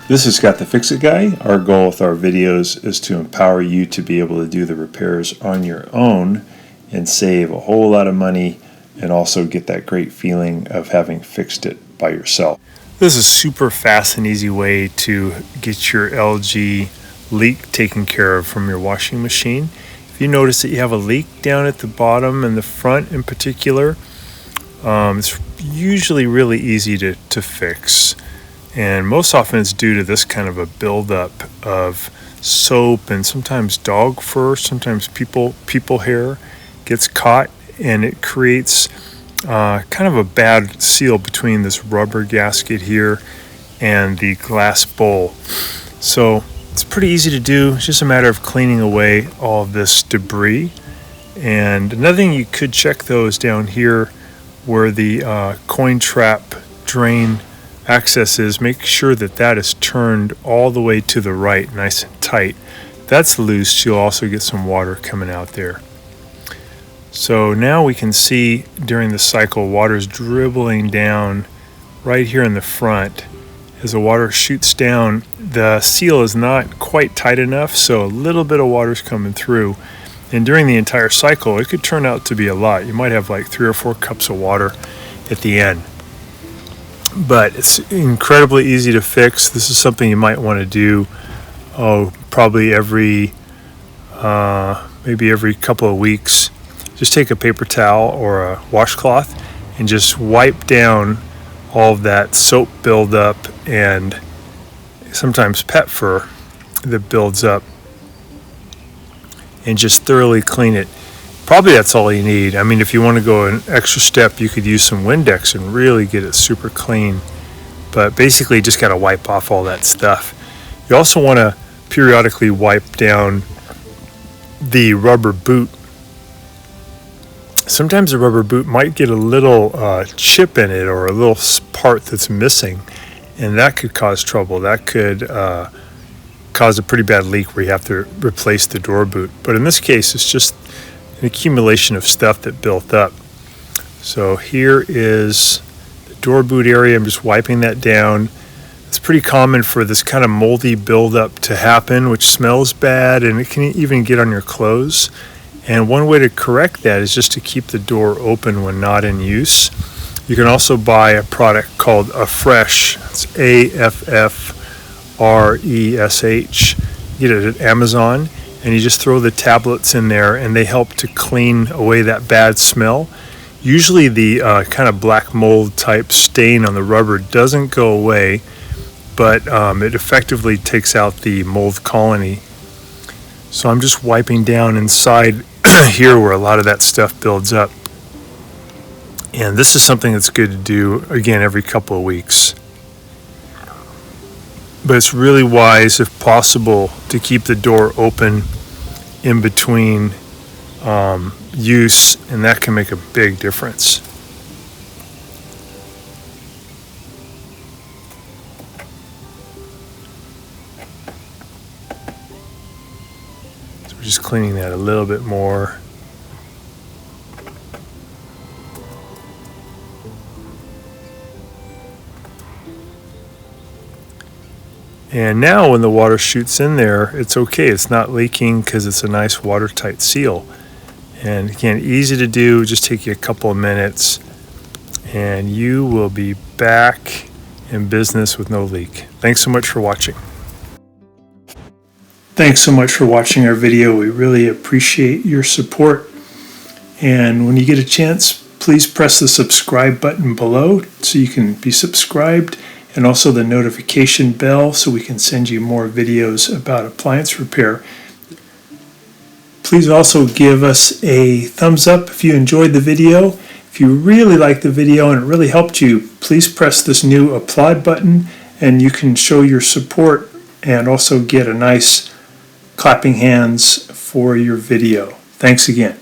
This is Scott the Fix-It Guy. Our goal with our videos is to empower you to be able to do the repairs on your own and save a whole lot of money and also get that great feeling of having fixed it by yourself. This is a super fast and easy way to get your LG leak taken care of from your washing machine. If you notice that you have a leak down at the bottom and the front in particular, it's usually really easy to fix. And most often it's due to this kind of a buildup of soap and sometimes dog fur, sometimes people hair gets caught, and it creates kind of a bad seal between this rubber gasket here and the glass bowl. So it's pretty easy to do. It's just a matter of cleaning away all of this debris. And another thing you could check though is down here where the coin trap drain access is. Make sure that that is turned all the way to the right, nice and tight. If that's loose, you'll also get some water coming out there. So now we can see during the cycle, water's dribbling down right here in the front. As the water shoots down, the seal is not quite tight enough, so a little bit of water's coming through. And during the entire cycle, it could turn out to be a lot. You might have like 3 or 4 cups of water at the end. But it's incredibly easy to fix. This is something you might want to do probably maybe every couple of weeks. Just take a paper towel or a washcloth and just wipe down all of that soap buildup and sometimes pet fur that builds up, and just thoroughly clean it. Probably that's all you need. I mean, if you want to go an extra step, you could use some Windex and really get it super clean. But basically, you just got to wipe off all that stuff. You also want to periodically wipe down the rubber boot. Sometimes the rubber boot might get a little chip in it or a little part that's missing, and that could cause trouble. That could cause a pretty bad leak where you have to replace the door boot. But in this case, it's just an accumulation of stuff that built up. So here is the door boot area. I'm just wiping that down. It's pretty common for this kind of moldy buildup to happen, which smells bad, and it can even get on your clothes. And one way to correct that is just to keep the door open when not in use. You can also buy a product called Affresh. It's AFFRESH. You get it at Amazon. And you just throw the tablets in there, and they help to clean away that bad smell. Usually the kind of black mold type stain on the rubber doesn't go away, but it effectively takes out the mold colony. So I'm just wiping down inside here where a lot of that stuff builds up. And this is something that's good to do, again, every couple of weeks. But it's really wise, if possible, to keep the door open in between use, and that can make a big difference. So we're just cleaning that a little bit more. And now when the water shoots in there, it's okay. It's not leaking because it's a nice watertight seal. And again, easy to do. Just take you a couple of minutes and you will be back in business with no leak. Thanks so much for watching. Thanks so much for watching our video. We really appreciate your support. And when you get a chance, please press the subscribe button below so you can be subscribed, and also the notification bell so we can send you more videos about appliance repair. Please also give us a thumbs up if you enjoyed the video. If you really liked the video and it really helped you, please press this new applaud button and you can show your support and also get a nice clapping hands for your video. Thanks again.